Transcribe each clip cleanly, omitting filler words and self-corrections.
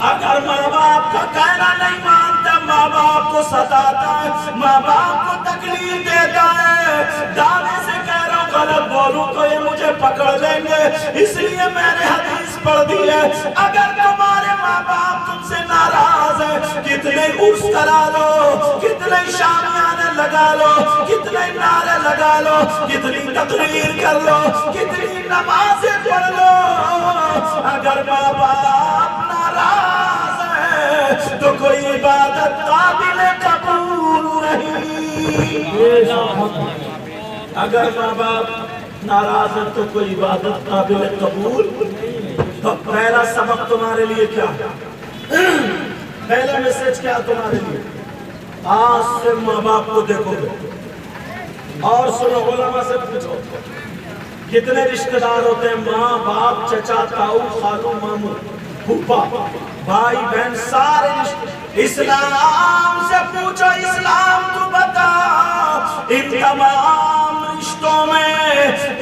اگر ماں باپ کا کہنا نہیں مانتا، ماں باپ کو ستاتا ہے، ماں باپ کو تکلیف دیتا ہے، دانے سے کہہ رہا ہوں غلط بولوں تو یہ مجھے پکڑ لیں گے، اس لیے میں نے حدیث پڑھ دی ہے، اگر تمہارے ماں باپ تم سے ناراض ہے، کتنے عرس کرا لو، کتنے شامیانے لگا لو، کتنے نعرے لگا لو، کتنی تقریر کر لو، کتنی نمازیں پڑھ لو، اگر ماں باپ ناراض ہے تو کوئی عبادت قابل قبول نہیں۔ اگر ماں باپ ناراض ہے تو کوئی عبادت قابل قبول نہیں۔ تو پہلا سبق تمہارے لیے کیا؟ پہلا میسج کیا تمہارے لیے؟ آج سے ماں باپ کو دیکھو گے اور سنو، علماء سے پوچھو کتنے رشتہ دار ہوتے ہیں؟ ماں باپ، چچا، تاؤ، خالو، مامو، پھوپھا، بھائی بہن، سارے رشتے۔ اسلام سے پوچھو، اسلام تو بتا، ان تمام رشتوں میں،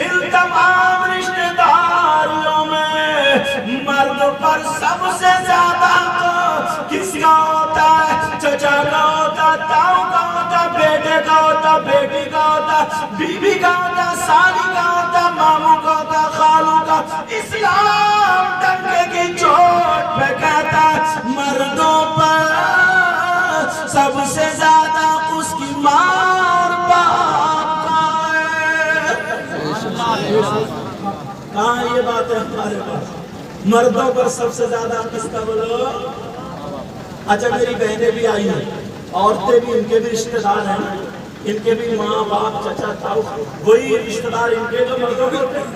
ان تمام رشتہ داریوں میں مرد پر سب سے زیادہ کس کا ہوتا ہے؟ چچا کا ہوتا، تاؤ کا ہوتا، بیٹے کا ہوتا، بیٹی کا ہوتا، بیوی کا ہوتا، سالی کا ہوتا، ماموں کا ہوتا، خالوں کا۔ اسلام ڈنکے کی چوٹ پہ کہتا ہے مردوں پر سب سے زیادہ اس کی ماں اور باپ کا ہے۔ کہاں یہ بات ہے ہمارے پاس؟ مردوں پر سب سے زیادہ کس کا بولو؟ اچھا میری بہنیں بھی آئی ہیں، عورتیں بھی، ان کے بھی رشتہ دار ہیں، ان کے بھی ماں باپ، چچا، تاؤ، وہی رشتہ دار ان کے جو مردوں کے ہوتے ہیں۔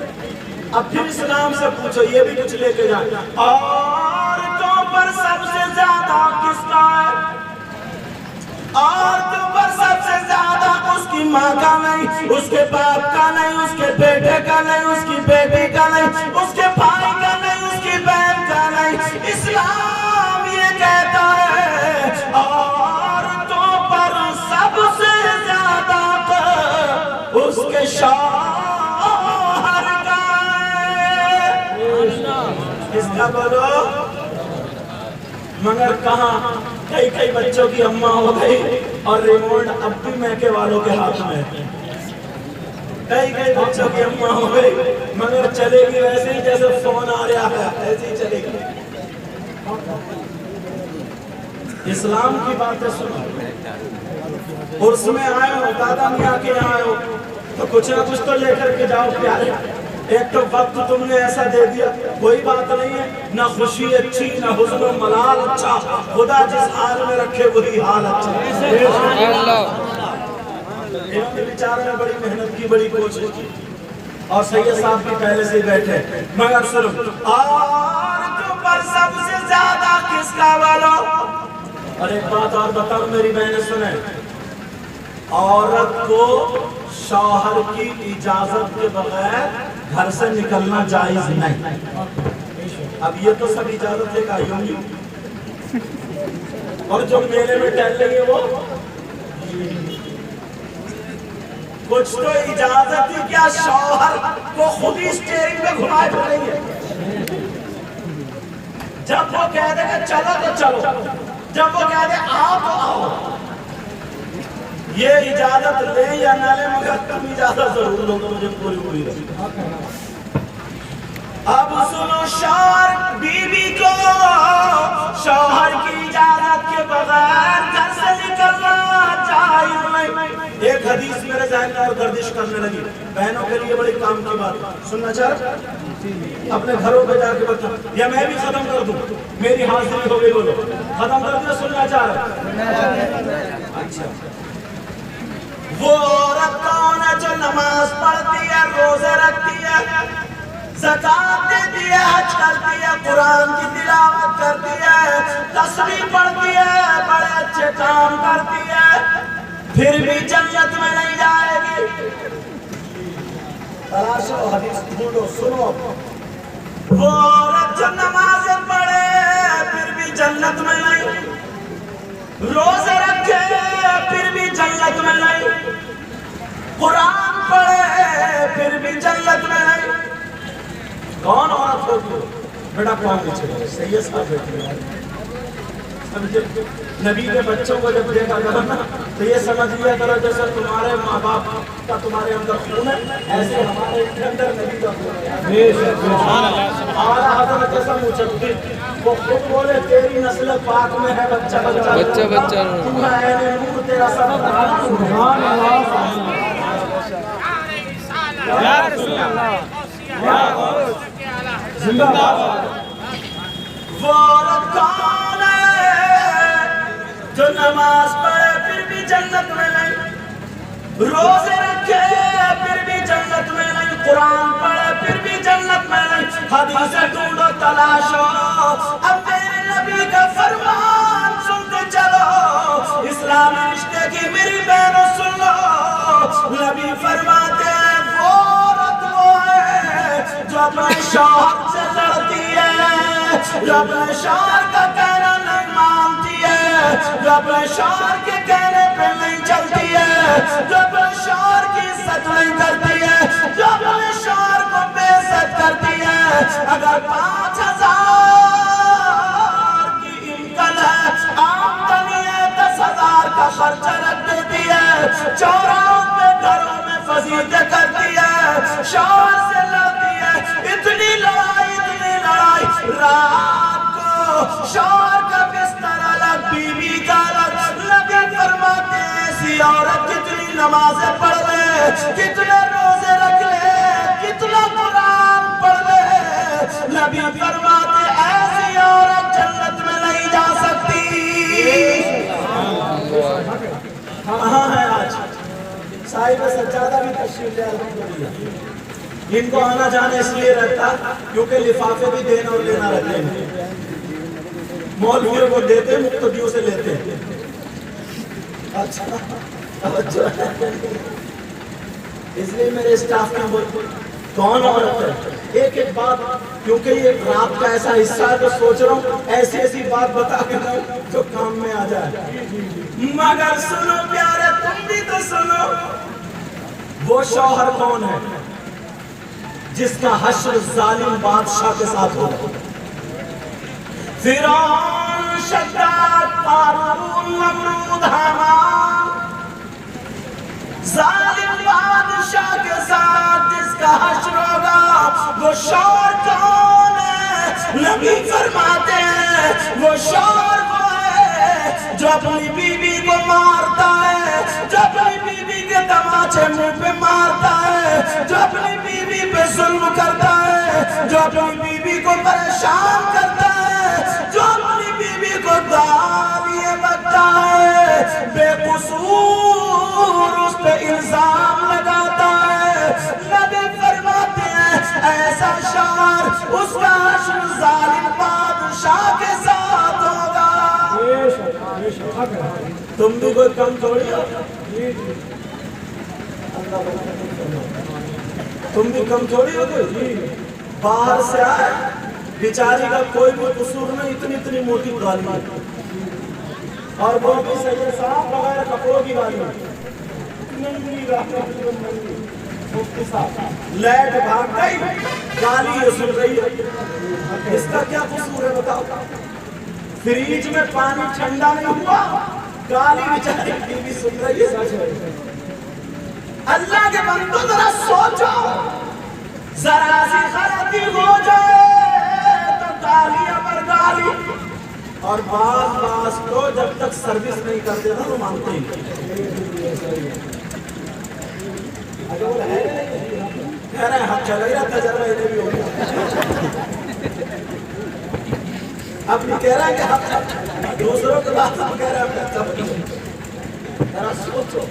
اب پھر اسلام سے پوچھو، یہ بھی کچھ لے کے جائے، عورتوں پر سب سے زیادہ کس کا ہے؟ عورتوں پر سب سے زیادہ اس کی ماں کا نہیں، اس کے باپ کا نہیں، اس کے بیٹے کا نہیں، اس کی بیٹی کا نہیں، اس کے بھائی کا نہیں، اس کی بہن کا نہیں۔ اسلام یہ کہتا ہے عورتوں پر سب سے زیادہ اس کے شوہر کا ہے۔ کس کا بولو؟ مگر کہاں کئی کئی بچوں کی اماں ہو گئی اور ریموٹ اب بھی میکے والوں کے ہاتھ میں ہے۔ کئی کئی بچوں کی اماں ہو گئی مگر چلے گی ویسے ہی جیسے فون آ رہا ہے، ایسے ہی چلے گی۔ اسلام کی باتیں سنو، عرس میں آئے ہو، دادا میاں کے یہاں آئے ہو تو کچھ نہ کچھ تو لے کر کے جاؤ پیارے۔ ایک تو وقت تم نے ایسا دے دیا، کوئی بات نہیں ہے، نہ خوشی اچھی، نہ حزن و ملال اچھا، خدا جس حال میں رکھے وہی حال اچھا۔ انہوں نے بیچارے میں بڑی محنت کی، بڑی کوشش کی، اور سید صاحب بھی پہلے سے بیٹھے، مگر سنو، عورتوں پر سب سے زیادہ کس کا والو؟ اور ایک بات اور بتاؤ میری بہنیں سنیں، عورت کو شوہر کی اجازت کے بغیر گھر سے نکلنا جائز نہیں۔ اب یہ تو سب اجازت لے کے آئی ہوں گی، اور جو میلے میں ٹہل رہی ہے وہ کچھ تو اجازت ہی کیا، شوہر کو خود ہی اسٹیئرنگ میں گھمائے پڑ رہی ہے۔ جب وہ کہہ دے کہ چلو تو چلو، جب وہ کہہ دے آؤ تو آؤ۔ یہ اجازت لیں یا نہ لیں مگر تم اجازت ضرور لو تو مجھے پوری پوری رہی۔ اب سنو، شوہر بیوی کو شوہر کی اجازت کے بغیر گھر سے نکلنا جائز نہیں۔ ایک حدیث میرے ذہن میں اور گردش کرنے لگی، بہنوں کے لیے بڑی کام کی بات سننا چاہ رہا، اپنے گھروں پہ جا کے بتا، یا میں بھی ختم کر دوں، میری حاضری ہو گئی، بولو ختم کر دیا، سننا چاہ رہا۔ اچھا، وہ عورت کون ہے جو نماز پڑھتی ہے، روزے رکھتی ہے، زکات دیتی ہے، حج کرتی ہے، قرآن کی تلاوت کرتی ہے، تسبیح پڑھتی ہے، بڑے اچھے کام کرتی ہے، پھر بھی جنت میں نہیں جائے گی؟ تلاشو حدیث ڈھونڈو، سنو، وہ عورت جو نمازیں پڑھے پھر بھی جنت میں نہیں، روزے رکھے پھر بھی جنت میں نہیں، قرآن پڑھے پھر بھی جنت میں نہیں، کون عورت ہوگی؟ بیٹا کون پیچھے سید صاحب بیٹھے ہیں، سمجھے؟ نبی کے بچوں کو جب دیکھا کرو نا تو یہ سمجھ لیا کرو جیسے تمہارے ماں باپ کا تمہارے اندر خون ہے، ایسے ہمارے اندر نبی کا خون ہے۔ اعلیٰ حضرت جیسا مجدد وہ خود بولے تیری نسل پاک میں ہے بچہ بچہ تو ہے عین نور تیرا سب سبحان اللہ یا رسول اللہ یا زندہ باد۔ وہ عورت کون ہے جو نماز پڑھے پھر بھی جنت میں نہیں، روزے رکھے پھر بھی جنت میں نہیں، قرآن پڑھے پھر بھی جنت میں نہیں، حدیثیں ڈھونڈو تلاشو اب میرے نبی کا فرمان سنتے چلو، اسلامی رشتے کی میری بہنوں سن لو، نبی فرماتے ہیں وہ عورت وہ ہے جو اپنے شوہر سے لڑتی ہے، جو اپنے شوہر کا کہنا نہیں مانتی ہے، جو اپنے شوہر کے کہنے پہ نہیں چلتی ہے، جو اپنے شوہر کی عزت نہیں کرتی ہے، جو اپنے شوہر کو بے عزت کرتی ہے، اگر 5,000 کی انکم ہے آمدنی ہے 10,000 کا خرچہ رکھ دیتی ہے، چوراہوں پہ گھروں میں فضیلتیں کرتی ہے، شوہر سے لڑتی ہے، اتنی لڑائی رات کو شوہر کا بستر الگ بیوی کا الگ، نبی فرماتے ہیں ایسی عورت کتنی نمازیں پڑھ لے، کتنے روزے رکھ لے، کتنا قرآن پڑھ لے، نبی فرماتے ایسی عورت جنت میں نہیں جا سکتی۔ کہاں ہے آج صاحب سجادہ بھی تشریف لے الحمدللہ، ان کو آنا جانا اس لیے رہتا کیونکہ لفافے بھی دینا اور لینا رہتے ہیں، مولویوں کو دیتے مقتدیوں سے لیتے ہیں۔ اچھا اس لیے میرے اسٹاف میں بولتے کون عورت ہے، ایک ایک بات، کیونکہ یہ رات کا ایسا حصہ ہے تو سوچ رہا ہوں ایسی ایسی بات بتا کے دوں جو کام میں آ جائے، مگر سنو پیارے تم بھی تو سنو، وہ شوہر کون ہے جس کا حشر ظالم بادشاہ کے ساتھ ہو، فرعون، شداد، قارون، نمرود، حامان، ظالم بادشاہ کے ساتھ جس کا حشر ہوگا، وہ شوہر کون ہے؟ نبی فرماتے ہیں وہ شوہر وہ ہے جو اپنی بیوی کو مارتا ہے، جو اپنی بیوی کے تماچے منہ پہ مارتا ہے، جو اپنی بیوی پہ ظلم کرتا ہے، جو اپنی بیوی کو پریشان کرتا ہے، جو اپنی بیوی کو گالیاں بکتا ہے، بے قصور اس پہ الزام لگاتا ہے، نبی فرماتے ہیں ایسا شوہر اس کا حشر ظالم بادشاہ کے ساتھ ہوگا۔ تم بھی کوئی کم تھوڑی ہو، تم بھی کم تھوڑی ہو، باہر سے آئے بیچاری کا کوئی بھی قصور نہیں، اتنی موٹی گالی اور وہ بھی سید صاحب بغیر کپڑوں کی گالی، مفتی صاحب لیٹ بھاگ گئی گالی یہ سن رہی ہے، اس کا کیا قصور ہے بتاؤ؟ فریج میں پانی ٹھنڈا نہیں ہوا، گالی بیچاری بیوی سن رہی ہے۔ اللہ کے بندو ذرا سوچو، ذرا سی غلطی ہو جائے تو گالیاں پر گالی، اور بعض تو جب تک سروس نہیں کرتے نا وہ مانتے ہیں۔ کہہ رہے ہیں ہم چل رہا تجربہ انہیں بھی ہو گیا، اب نہیں کہہ رہا ہے کہ ہم دوسروں کے بات ہم کہہ رہے ہیں ذرا سوچو،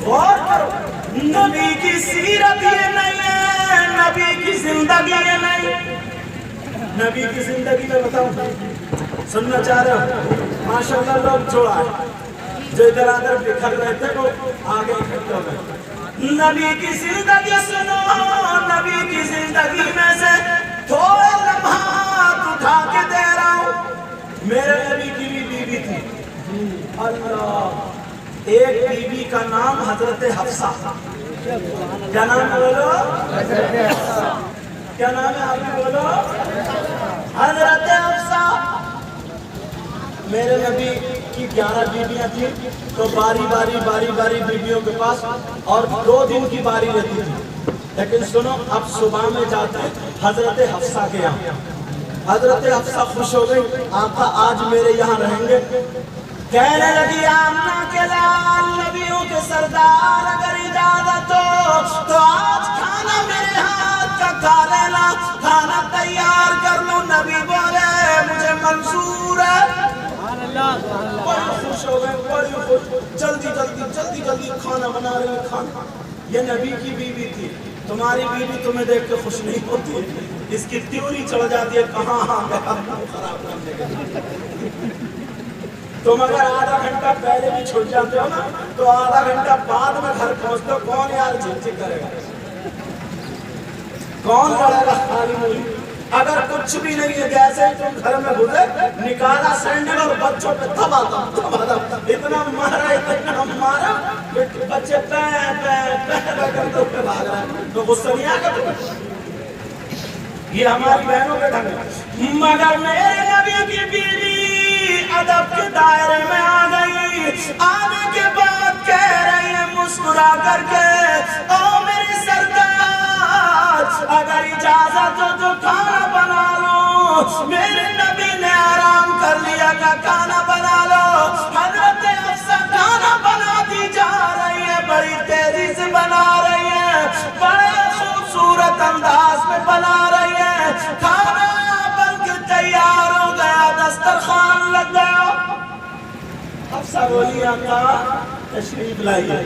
غور کرو، نبی کی سیرت یہ نہیں ہے، نبی کی زندگی یہ نہیں، نبی کی زندگی میں بتاؤں سننا چاہ رہے ہو؟ ماشاءاللہ لوگ جو آئے جو ادھر آدھر بکھر رہے تھے وہ آگے اکھٹے ہو گئے، نبی کی زندگی سنو، نبی کی زندگی میں سے تھوڑے لمحات اٹھا کے دے رہا ہوں۔ میرے نبی کی بھی بیوی تھی، اللہ، ایک بیوی کا نام حضرت حفصہ، کیا نام ہے بولو؟ کیا نام ہے آپ نے بولو؟ حضرت حفصہ میرے نبی کی 11 بیویاں تھیں تو باری باری بیویوں کے پاس اور 2 دن کی باری رہتی تھی. لیکن سنو اب صبح میں جاتے حضرت حفصہ کے یہاں. حضرت حفصہ خوش ہو گئی آقا آج میرے یہاں رہیں گے. کہنے لگی آمنہ کے لال نبیوں کے سردار اگر اجازت ہو تو آج کھانا میرے ہاتھ کا کھا لینا, کھانا تیار کر لوں. نبی بولے مجھے منظور ہے. بڑی خوش ہو گئے, بڑی خوش, جلدی کھانا بنا رہے ہیں. کھانا یہ نبی کی بیوی تھی. تمہاری بیوی تمہیں دیکھ کے خوش نہیں ہوتی, اس کی تیوری چڑھ جاتی ہے کہاں خراب کرنے کے. تم اگر آدھا گھنٹہ پہلے بھی چھوٹ جاتے ہو نا تو آدھا گھنٹہ بعد میں گھر پہنچتے ہو. کون یار جھک کرے گا, کون کرے گا خالی مولی. اگر کچھ بھی نہیں ہے جیسے تم گھر میں گھسے نکالا سینڈل اور بچوں پہ تھما اتنا مارا بچے پہ کرتے ہوئے بھاگ رہا ہے تو غصہ نہیں آگا تمہیں. یہ ہماری بہنوں کے ڈھنگ ہے. مگر میرے نبی کی بیوی ادب کے دائرے میں آ گئی. آنے کے بعد کہہ رہی ہے مسکرا کر کے او میری سردار اگر اجازت ہو تو کھانا بنا لو. میرے نبی نے آرام کر لیا کہ کھانا بنا لو. حضرت حفصہ کھانا بناتی جا رہی ہے, بڑی تیزی سے بنا رہی ہے, بڑے خوبصورت انداز میں بنا رہی ہے. کھانا بن کے تیار ہو گیا, دسترخوان لگ گیا. حفصہ بولی آقا تشریف لائیے.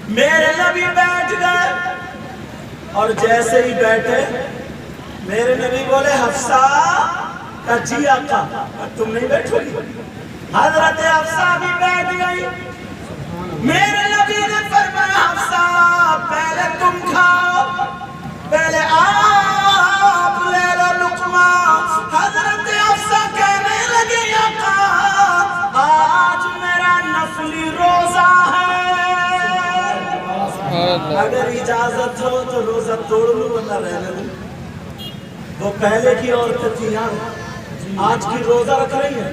میرے نبی بیٹھ گئے اور جیسے ہی بیٹھے میرے نبی بولے حفصہ کہا جی آقا تم نہیں بیٹھو گی. حضرت حفصہ بھی بیٹھ گئی. میرے نبی نے فرمایا حفصہ پہلے تم کھاؤ, پہلے آپ لے لو لقمہ. حضرت حفصہ کہنے لگی آقا آج میرا نفلی روزہ ہے, اگر اجازت ہو تو روزہ توڑ لوں ورنہ رہنے دوں. وہ پہلے کی عورتیں تھی یار, آج کی روزہ رکھ رہی ہیں,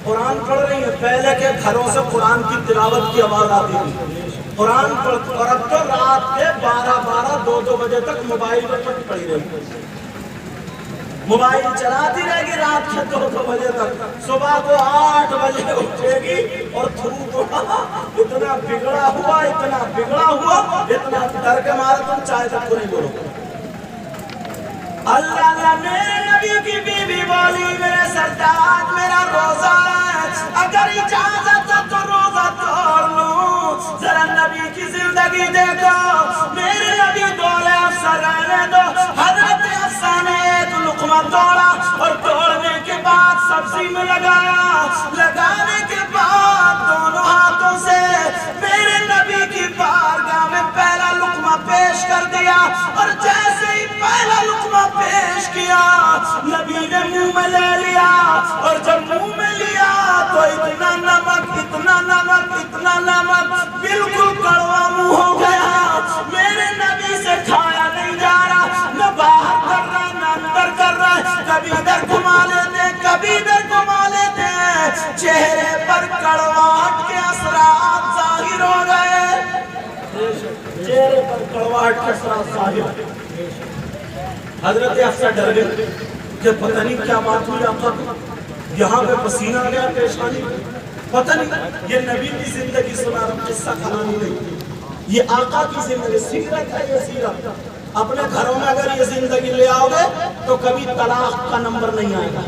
قرآن پڑھ رہی ہیں. پہلے کے گھروں سے قرآن کی تلاوت کی آواز آتی تھی, قرآن پڑھ, اور اب تو رات کے 12 بجے تک موبائل پر پڑھ پڑی رہی. موبائل چلاتی رہے گی رات کے 2 بجے تک, صبح کو 8 بجے اٹھے گی اور اتنا بگڑا ہوا اتنا ڈر کے مارے تم چائے تک کو نہیں بولو. اللہ میرے نبی کی بیوی بولی میرے سردار میرا روزہ ہے, اگر اجازت ہو تو روزہ توڑ لوں. ذرا نبی کی زندگی دیکھو. میرے نبی بولے حفصہ رہنے دو. حضرت حفصہ نے ایک لقمہ توڑا اور توڑنے کے بعد سبزی میں لگایا. لگانے کے بعد دونوں ہاتھوں سے میرے نبی کی بارگاہ میں پہلا لقمہ پیش کر دیا. اور جیسے ہی پہلا لقمہ پیش کیا نبی نے منہ میں لے لیا, اور جب منہ میں لیا تو اتنا نمک بالکل کڑوا منہ ہو گیا. میرے نبی سے کھایا نہیں جا رہا, نہ باہر کر رہا نہ اندر کر رہا. کبھی ادھر گھما لیتے کبھی ادھر گھما لیتے, چہرے پر کڑواہٹ کے اثرات ظاہر ہو گئے. چہرے پر کڑواہٹ کے اثرات ظاہر ہو گئے. حضرت حفصہ ڈر گئے کہ پتہ نہیں کیا بات ہوئی آقا کو, یہاں پہ پسینہ آ گیا پیشانی, پتہ نہیں یہ نبی کی زندگی سنا رہا, قصہ کہانی نہیں, یہ آقا کی زندگی سیرت ہے. یہ سیرت اپنے گھروں میں اگر یہ زندگی لے آؤ گے تو کبھی طلاق کا نمبر نہیں آئے گا,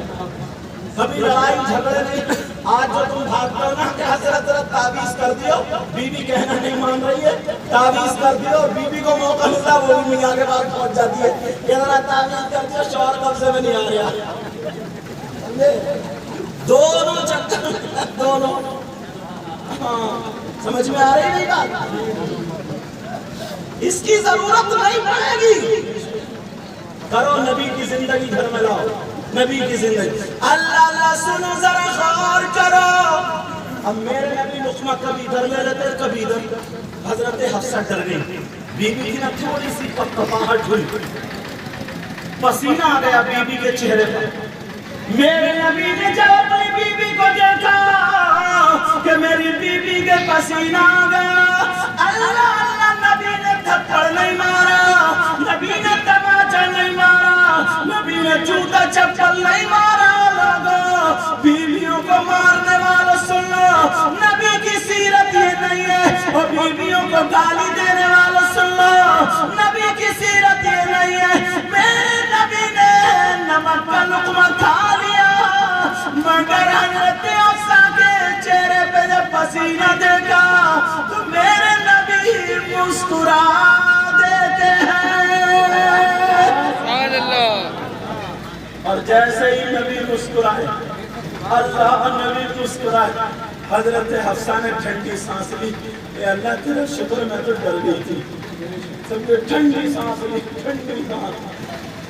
کبھی لڑائی جھگڑے نہیں. آج جو تم بھاگتے ہو نا کہ حضرت تعویذ کر دیو, بیوی کہنا نہیں مان رہی ہے, تعویذ کر دیو اور بیوی کو موقع ملتا وہ بھی میاں کے بعد پہنچ جاتی ہے کہ ذرا تعویذ کر دیو شوہر قبضے میں نہیں آ رہا. دونوں چکر دونوں سمجھ میں آ رہی نہیں بات, اس کی ضرورت نہیں پڑے گی. کرو نبی کی زندگی گھر میں لاؤ, نبی کی زندگی. اللہ سنو ذرا غور کرو. اب میرے نبی لقمہ کبھی ادھر لے لیتے کبھی ادھر. حضرت حفصہ ڈر گئی, بیوی کی نہ تھوڑی سی پپاہٹ ہوئی, پسینہ آ گیا بیوی کے چہرے پر. میرے نبی نے جب اپنی بیوی کو دیکھا پسینہ آ گیا. اللہ اللہ نبی نے تھپڑ نہیں مارا, نبی نے تماچا نہیں مارا, نبی نے جوتا چپل نہیں مارا. لوگوں بیویوں کو مارنے والوں سن لو, نبی کی سیرت یہ نہیں ہے. اور بیویوں کو گالی دینے والوں سن لو, نبی کی سیرت یہ نہیں ہے. میرے نبی نے نمک کا لقمہ کھا لیا, مگر حضرت حفصہ کے چہرے پہ جب پسینہ دیکھا تو میرے نبی مسکرا دیتے ہیں. اور جیسے ہی نبی مسکرائے, اللہ نبی مسکرائے, حضرت حفصہ نے ٹھنڈی سانس لی. اے اللہ تیرا شکر, میں تو ڈر گئی تھی. سب نے ٹھنڈی سانس لی, ٹھنڈی سانس.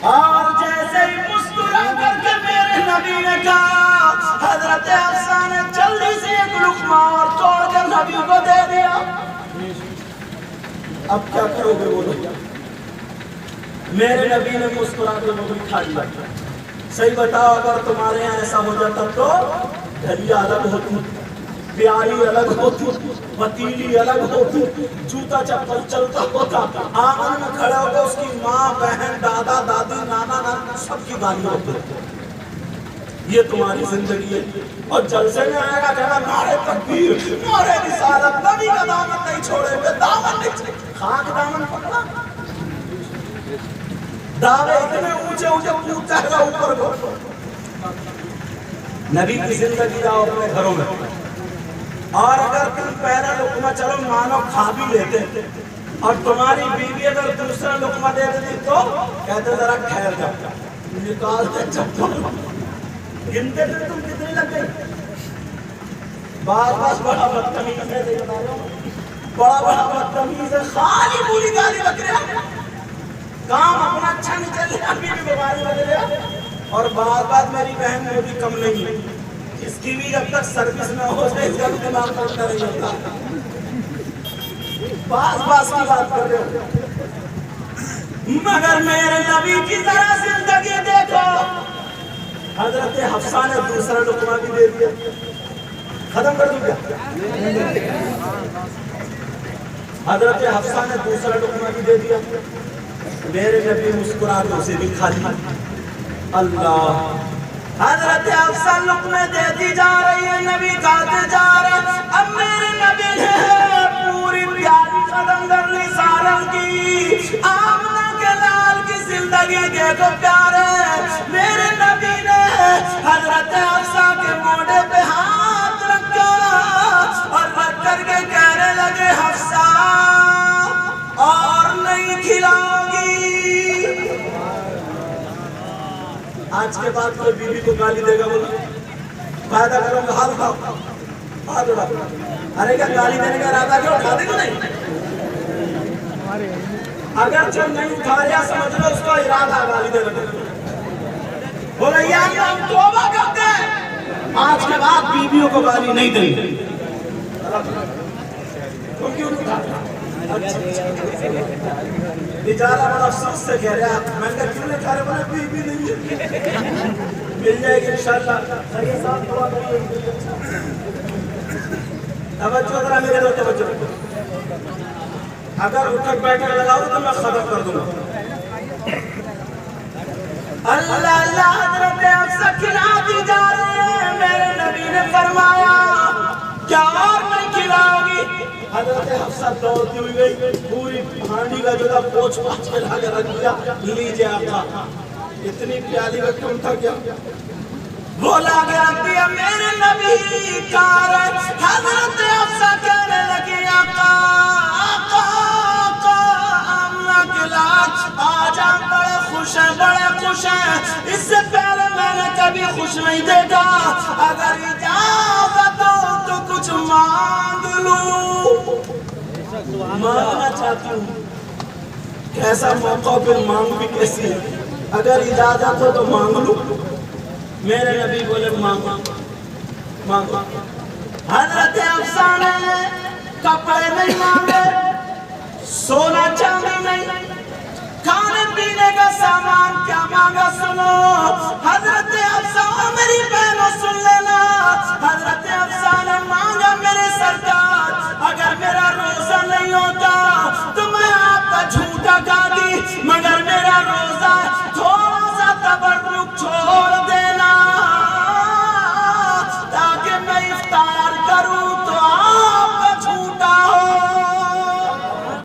اور جیسے ہی مسکرا کر کے میرے نبی نے کہا, حضرت حفصہ نے جلدی سے ایک لقمہ اور توڑ کر نبی کو دے دیا. اب کیا کرو گے وہ لوگ؟ میرے نبی نے مسکرا کے وہ بھی کھا لیا. صحیح بتاؤ, اگر تمہارے یہاں ایسا ہو جاتا تو دھلیا الگ ہوتی, پیالی الگ ہوتی, پتیلی الگ ہوتی, جوتا چپل چلتا ہوتا, آنگن میں کھڑے ہو کے اس کی ماں, بہن, دادا, دادی, نانا, نانا سب کی گالی ہوتی. یہ تمہاری زندگی ہے. اور جلسے میں آئے گا کہنا نعرے تکبیر, نعرے رسالت, نبی کا دامن نہیں چھوڑے گے, دامن نہیں چھوڑے. خاک دامن پکڑا, دعوے اتنے اونچے اونچے پوچھتا ہے اوپر کو. نبی کی زندگی جاؤ اپنے گھروں میں, اور اگر تم پہلا لقمہ چلو مانو کھا بھی لیتے, اور تمہاری بیوی اگر دوسرا لقمہ دے دیتی تو کہتے ذرا ٹھہر جاؤ, نکالتے چپل. گنتے تھے تم کتنی لگ گئی. بات بڑا بدتمیز ہے, بڑا بڑا بدتمیز ہے, خالی پوری گالی بک رہا, کام اپنا اچھا نہیں چل رہا, ابھی بھی بیماری لگ رہا. اور بات میری بہن میں بھی کم نہیں ہے, اس کی بھی جب تک سروس نہ ہو جائے اس کا بھی دماغ پڑتا نہیں ہوتا. باس کی بات کر رہے ہو, مگر میرے نبی کی طرح زندگی دیکھو. حضرت حفصہ نے دوسرا لقمہ بھی دے دیا. ختم کر دوں کیا؟ حضرت حفصہ نے دوسرا لقمہ بھی دے دیا. میرے نبی مسکرا کے اسے بھی کھا لیا. اللہ, حضرت حفصہ لقمے دیتی جا رہی ہے, نبی کھاتے جا رہے. اب میرے نبی نے پوری پیاری ختم کر لی سالن کی. آمنہ کے لال کی زندگی دیکھو پیارے, میرے نبی نے حضرت حفصہ کے موڈے پہ ہاتھ رکھا اور رکھ کر کے کہنے لگے, حفصہ اور نہیں کھلاؤ گی. آج کے بعد کوئی بیوی کو گالی دے گا, بولو فائدہ کروں گا, حال کھاؤ, ہاتھ اڑا. ارے کیا گالی دینے کا ارادہ کیا, اٹھا دے گا نہیں. اگر جو نہیں اٹھا لیا سمجھ لو اس کا ارادہ گالی دینے کا. بولے یا ہم توبہ کرتے ہیں, آج کے بعد بیویوں کو گالی نہیں دیں گے. تم کیوں نہیں اٹھاتے؟ بیچارہ بڑا افسوس سے کہہ رہا, میں نے کہا کیوں نہیں کھا رہے, بولے بیوی نہیں ہے, مل جائے گی انشاءاللہ. صحیح صاحب دعا کریے. توجہ ذرا میرے دو, توجہ. اگر اٹھک بیٹھک لگاؤ تو میں ختم کر دوں گا. اللہ اللہ, حضرت حفصہ کھلاتی جا رہے ہیں. میرے نبی نے فرمایا کیا اور نہیں کھلاؤ گی؟ حضرت حفصہ دوڑتی ہوئی گئی, پوری ہانڈی کا جو تھا پوچھ پاچھ کے لا کے رکھ دیا. لیجیے آقا, اتنی پیالی کا کیوں تھا کیا؟ وہ لا کے رکھ دیا. میرے نبی کار حضرت حفصہ کہنے لگی, آقا آقا آقا, آمنہ کے لاج آج ہم بڑے خوش ہیں, بڑے خوش ہیں. اس سے پہلے میں نے کبھی خوش نہیں دیکھا. اگر اجازت ہو تو کچھ مانگ لوں. مانگنا چاہتی ہوں, کیسا موقع, پھر مانگ بھی کیسی ہے. اگر اجازت ہو تو مانگ لوں. میرے نبی بولے مانگو مانگو. حضرت حفصہ نے کپڑے نہیں مانگے, سونا چاندی نہیں, کھانے پینے کا سامان کیا مانگا. سنو حضرت حفصہ, میری بہنوں سن لے,